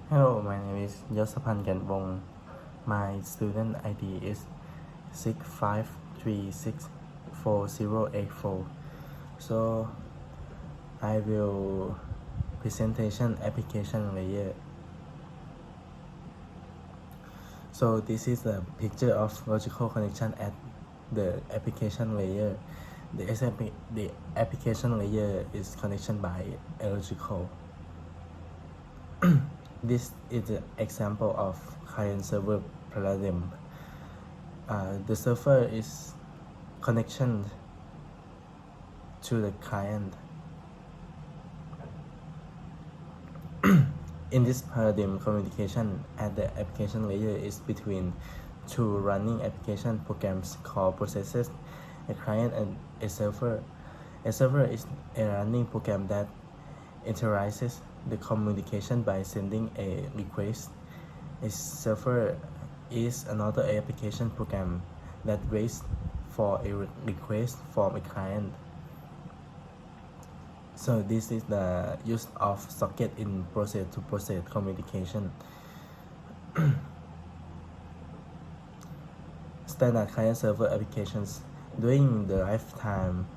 Hello, my name is Yossaphan Kaenwong. My student ID is 65364084. So I will presentation application layer. So this is the picture of logical connection at the application layer. The application layer is connection by logical. This is an example of client-server paradigm. The server is connection to the client. In this paradigm, communication at the application layer is between two running application programs called processes, a client and a server. A server is a running program that authorizes the communication by sending a request. A server is another application program that waits for a request from a client. So this is the use of socket in process-to-process communication. Standard client-server applications. During the lifetime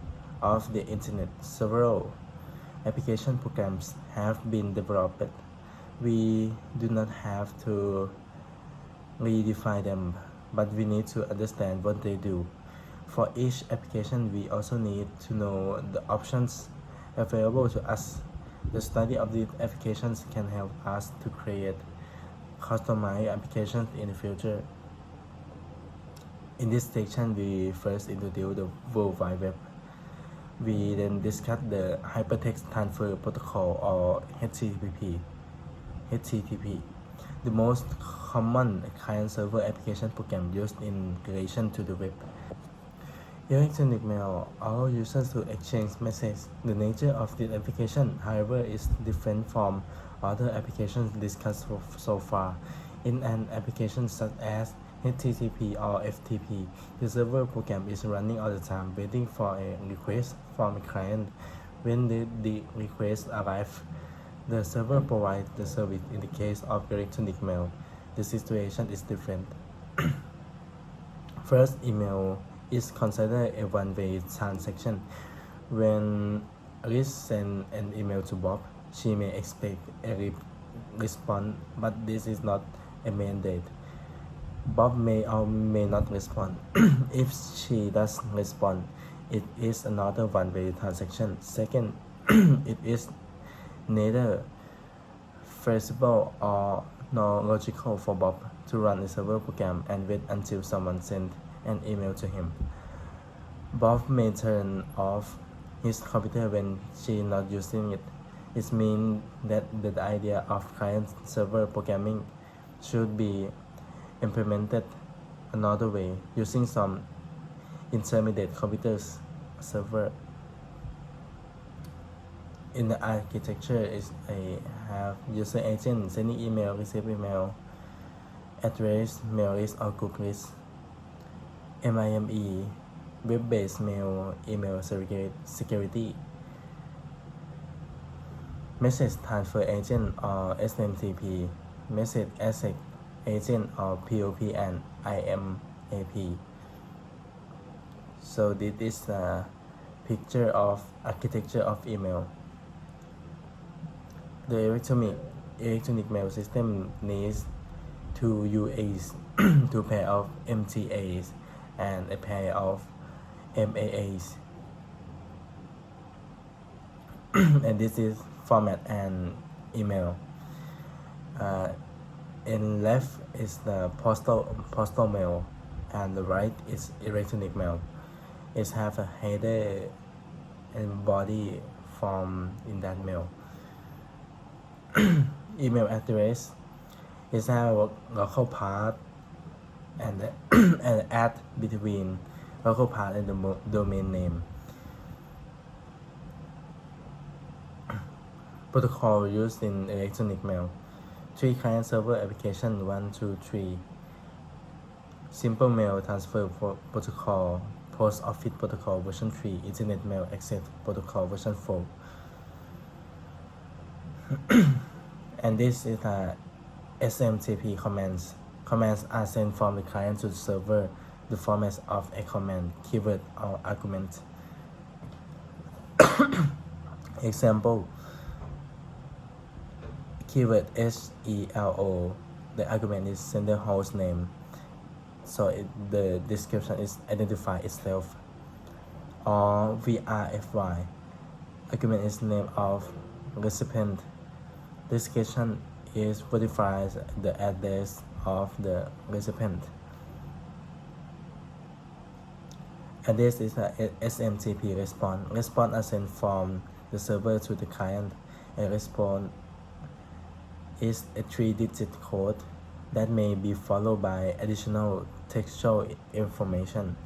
of the Internet, several application programs have been developed. We do not have to redefine them, but we need to understand what they do. For each application, we also need to know the options available to us. The study of these applications can help us to create customized applications in the future. In this section, we first introduce the World Wide Web. We then discuss the Hypertext Transfer Protocol or HTTP. The most common client-server application program used in relation to the web. Electronic mail allows users to exchange messages. The nature of this application, however, is different from other applications discussed so far. In an application such as HTTP or FTP, the server program is running all the time, waiting for a request from a client. When the request arrives, the server provides the service. In the case of electronic mail, the situation is different. First, email is considered a one-way transaction. When Alice sends an email to Bob, she may expect a response, but this is not a mandate. Bob may or may not respond. If she does respond, it is another one-way transaction. Second, it is neither feasible or nor logical for Bob to run a server program and wait until someone sends an email to him. Bob may turn off his computer when she is not using it. It means that the idea of client-server programming should be implemented another way, using some intermediate computers server. In the architecture is a have user agent sending email, receive email, address, mail list or group list, MIME, web-based mail, email security, message transfer agent or SMTP, message access agent or POP and IMAP. So this is a picture of architecture of email. The electronic mail system needs two UAs, two pair of MTAs, and a pair of MAAs. And this is format and email. In left is the postal mail, and the right is electronic mail. It have a header and body form in that mail. Email address is a local path and an add between local path and the domain name. Protocol used in electronic mail. 3 client server application 1, 2, 3. Simple mail transfer protocol, post office protocol version 3, internet mail access protocol version 4. And this is a SMTP commands. Commands are sent from the client to the server, the format of a command, keyword, or argument. Example: keyword HELO, the argument is sender host name, so the description is identify itself. Or VRFY, argument is name of recipient, description is verifies the address of the recipient. And this is a SMTP response. Response are sent from the server to the client. A response is a 3-digit code that may be followed by additional textual information,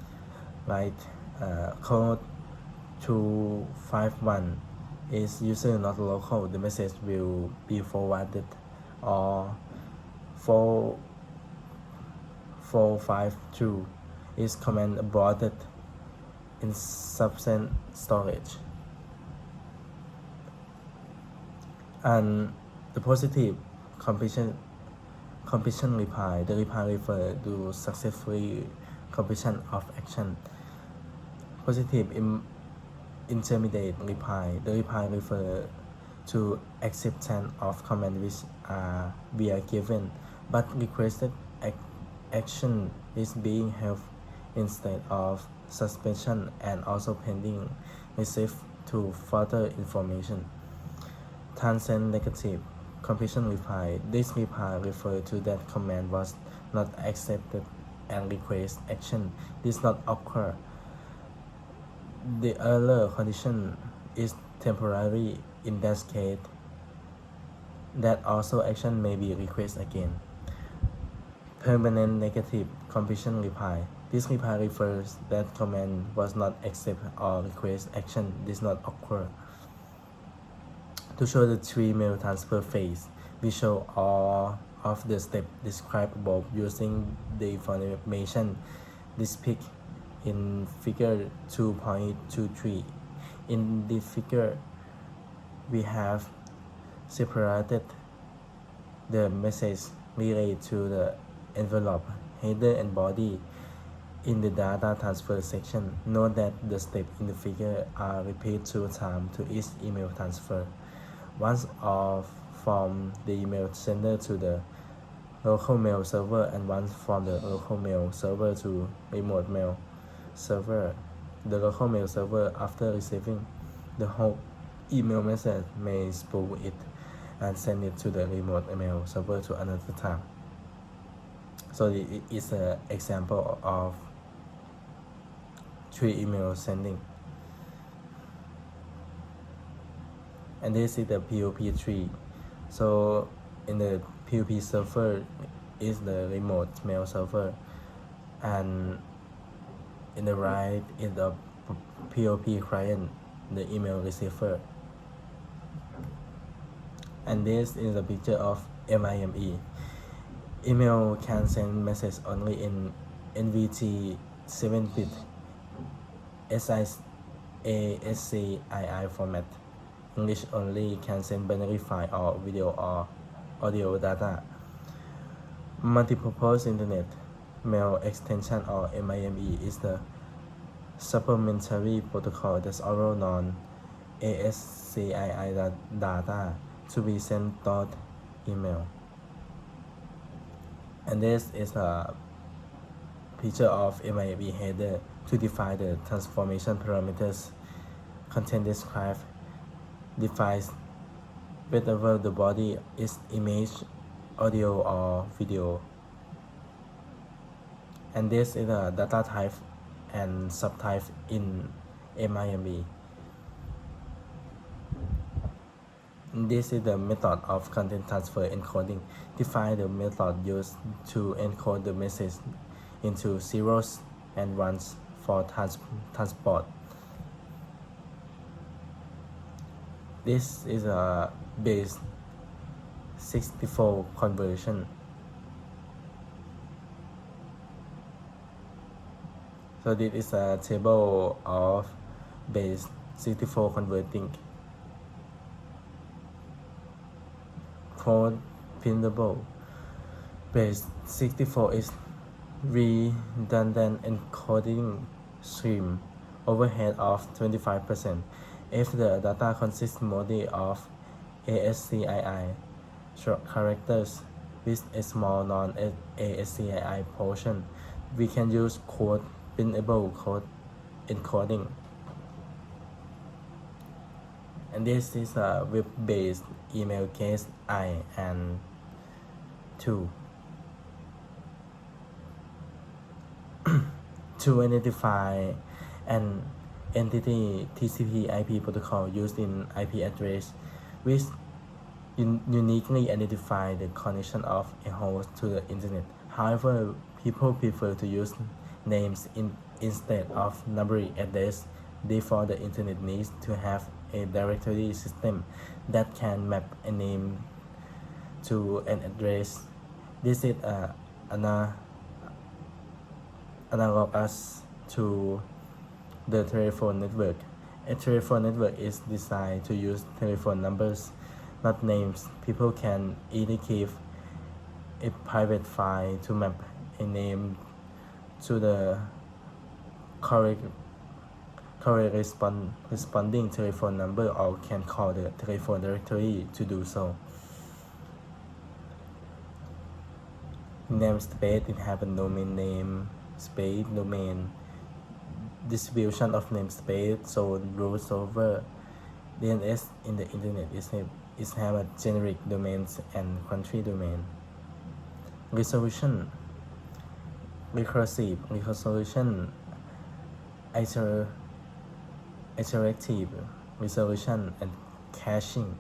like code 251 is user not local, the message will be forwarded, or 4452 is command aborted in subset storage. And the positive completion reply, the reply refers to successfully completion of action. Positive intermediate reply, the reply refers to acceptance of command which we are given, but requested action is being held instead of suspension and also pending receipt to further information. Transient negative completion reply, this reply refers to that command was not accepted and request action did not occur. The error condition is temporary. In that case, that also action may be requested again. Permanent negative completion reply, this reply refers that command was not accepted or request action did not occur. To show the 3-mail transfer phase, we show all of the steps described above using the information depicted in figure 2.23. In this figure, we have separated the message related to the envelope, header, and body in the data transfer section. Note that the steps in the figure are repeated 2 times to each email transfer. Once from the email sender to the local mail server and once from the local mail server to remote mail server. The local mail server, after receiving the whole email message, may spool it and send it to the remote mail server to another time. So it is an example of 3 email sending. And this is the POP3. So in the POP server is the remote mail server, and in the right is the POP client, the email receiver. And this is a picture of MIME. Email can send message only in NVT 7-bit ASCII format. English only can send binary file or video or audio data. Multipurpose Internet Mail Extension or MIME is the supplementary protocol that allows non-ASCII data to be sent through email. And this is a picture of MIME header to define the transformation parameters. Content described defines whether the body is image, audio, or video. And this is a data type and subtype in MIME. This is the method of content transfer encoding. Define the method used to encode the message into zeros and ones for transport. This is a base 64 conversion. So this is a table of base 64 converting. Code printable. Base 64 is redundant encoding stream overhead of 25%. If the data consists mostly of ASCII characters with a small non-ASCII portion, we can use code printable code encoding. And this is a web-based email case I and 2. To identify an entity, TCP/IP protocol used in IP address, which uniquely identify the connection of a host to the internet. However, people prefer to use names instead of numeric address. Therefore, the internet needs to have a directory system that can map a name to an address. This is analogous to the telephone network. A telephone network is designed to use telephone numbers, not names. People can either keep a private file to map a name to the corresponding telephone number, or can call the telephone directory to do so. Namespace inhabit domain name space domain distribution of namespace, so root server DNS in the internet is have a generic domains and country domain. Resolution, recursive resolution, iterative resolution, and caching.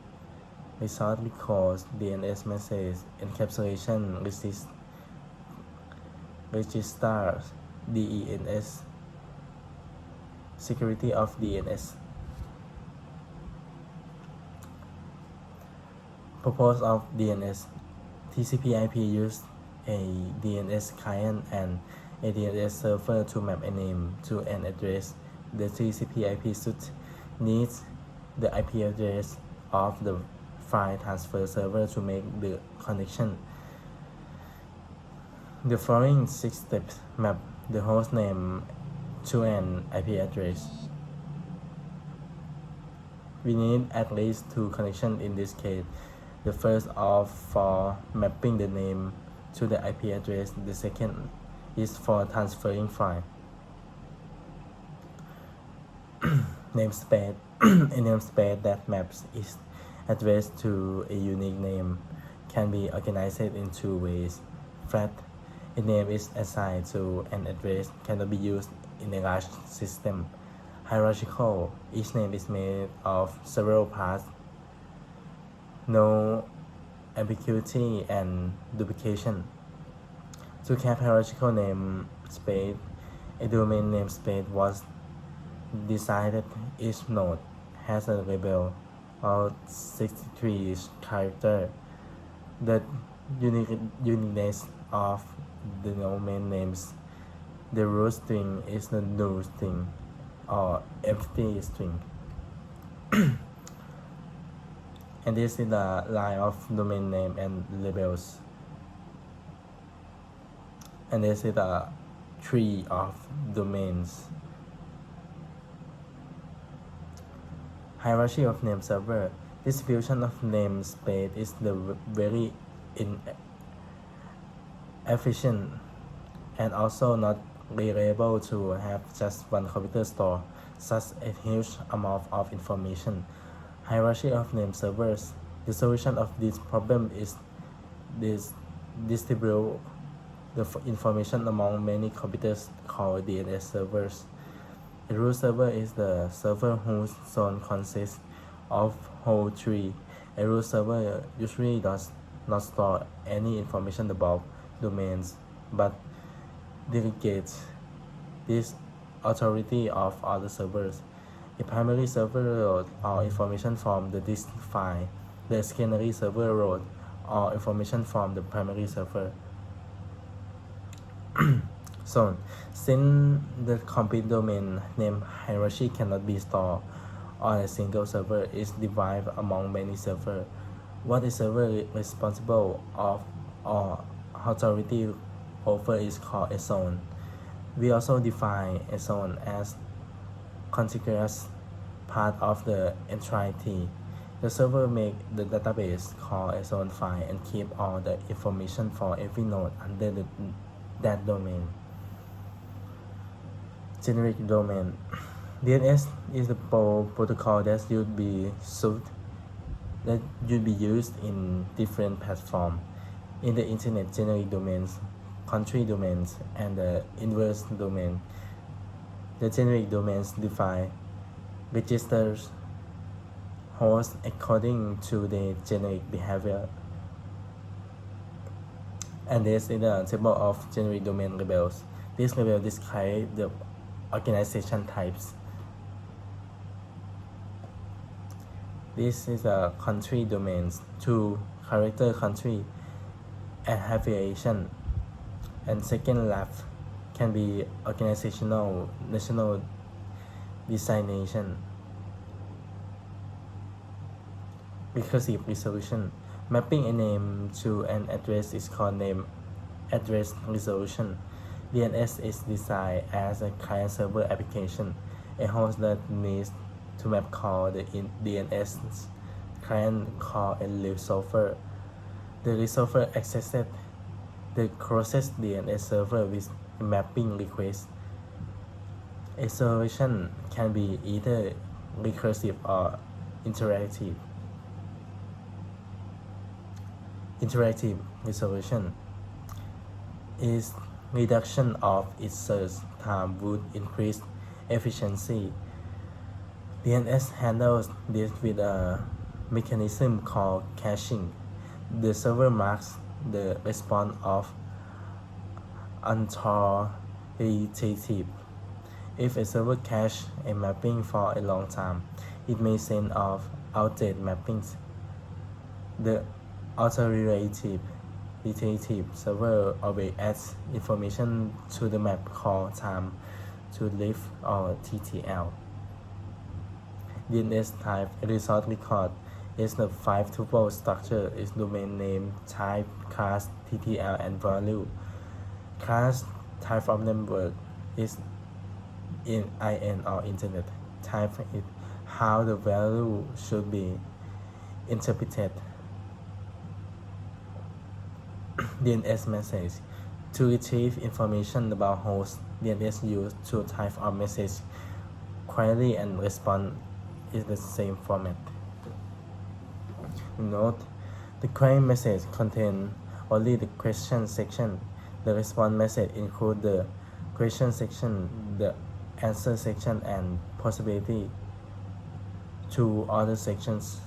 Result because DNS message encapsulation registers DENS, security of DNS. Purpose of DNS. TCP/IP use a DNS client and a DNS server to map a name to an address. The TCP/IP should need the IP address of the file transfer server to make the connection. The following 6 steps map the host name to an IP address. We need at least 2 connections in this case. The first is for mapping the name to the IP address. The second is for transferring file. Namespace. A namespace that maps its address to a unique name can be organized in 2 ways. Flat. A name is assigned to an address cannot be used in a large system. Hierarchical. Each name is made of several parts. No ambiguity and duplication. To cap hierarchical namespace, a domain namespace was decided. Each node has a label of 63 characters. The uniqueness of the domain names. The root string is the null string or empty string. And this is the line of domain name and labels. And this is the tree of domains. Hierarchy of name server. Distribution of namespace is the very inefficient and also not reliable to have just one computer store such a huge amount of information. Hierarchy of name servers. The solution of this problem is distribute the information among many computers called DNS servers. A root server is the server whose zone consists of whole tree. A root server usually does not store any information about domains, but delegates this authority of other servers. A primary server loads all information from the disk file. The secondary server loads all information from the primary server. So, since the complete domain name hierarchy cannot be stored on a single server, it is divided among many servers. What is server responsible of or authority over is called a zone. We also define a zone as contiguous part of the entity. The server makes the database called a zone file and keep all the information for every node under that domain. Generic domain. DNS is the protocol that should be used in different platforms. In the internet, generic domains, country domains, and the inverse domain. The generic domains define registers hosts according to their generic behavior. And this is the table of generic domain labels. This label describes the organization types. This is a country domains, 2 character country and abbreviation. And second left can be organizational national designation. Recursive resolution. Mapping a name to an address is called name address resolution. DNS is designed as a client-server application. A host that needs to map call the DNS client called a resolver. The resolver accesses the closest DNS server with a mapping request. A solution can be either recursive or interactive. Interactive resolution is reduction of its search time would increase efficiency. DNS handles this with a mechanism called caching. The server marks the response of unauthoritative. If a server caches a mapping for a long time, it may send off outdated mappings. The authoritative server always adds information to the map called time to live or TTL. DNS type a result record is the 5-tuple structure is domain name, type, class, TTL, and value. Class type of network is in IN or internet. Type is how the value should be interpreted. DNS message. To retrieve information about host, DNS use two types of message. Query and response is the same format. Note: the query message contains only the question section. The response message includes the question section, the answer section, and possibility to other sections.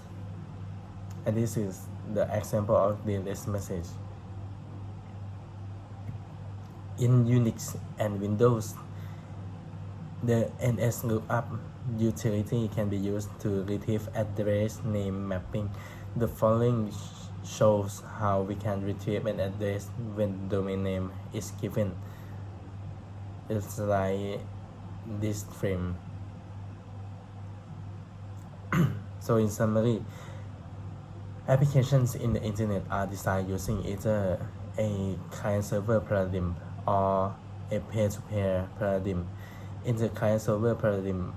And this is the example of DNS message. In Unix and Windows, the NSLOOKUP utility can be used to retrieve address name mapping. The following shows how we can retrieve an address when domain name is given. It's like this frame. So in summary, applications in the internet are designed using either a client-server paradigm or a peer-to-peer paradigm. In the client-server paradigm,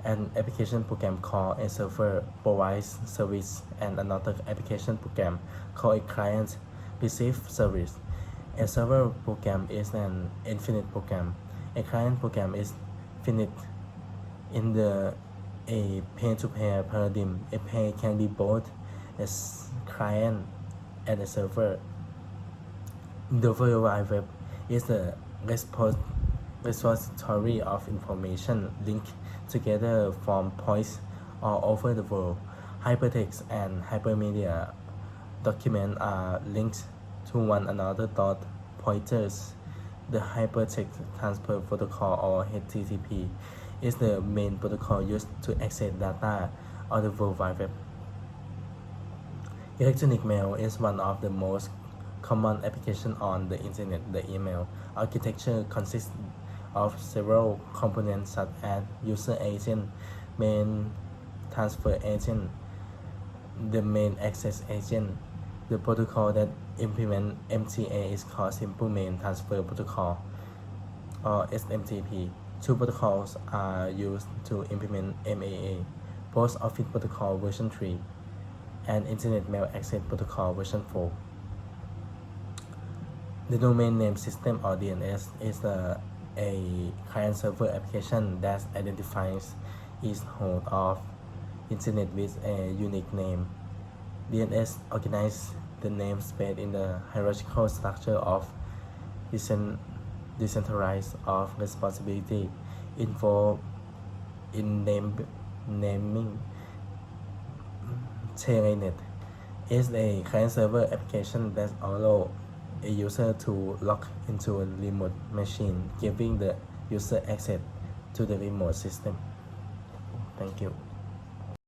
an application program called a server provides service, and another application program called a client receives service. A server program is an infinite program. A client program is finite. In a peer-to-peer paradigm, a pair can be both a client and a server. The World Wide Web is the repository of information linked together from points all over the world. Hypertext and hypermedia documents are linked to one another. Dot pointers. The Hypertext Transfer Protocol, or HTTP, is the main protocol used to access data on the World Wide Web. Electronic mail is one of the most common applications on the internet. The email architecture consists of several components such as user agent, main transfer agent, the main access agent, The protocol that implement MTA is called Simple Main Transfer Protocol, or SMTP. Two protocols are used to implement MAA, Post Office Protocol version 3, and Internet Mail Access Protocol version 4. The domain name system, or DNS, is a client-server application that identifies each host of Internet with a unique name. DNS organizes the namespace in the hierarchical structure of decentralized of responsibility involved in naming. Telnet is a client-server application that allows a user to log into a remote machine, giving the user access to the remote system. Thank you.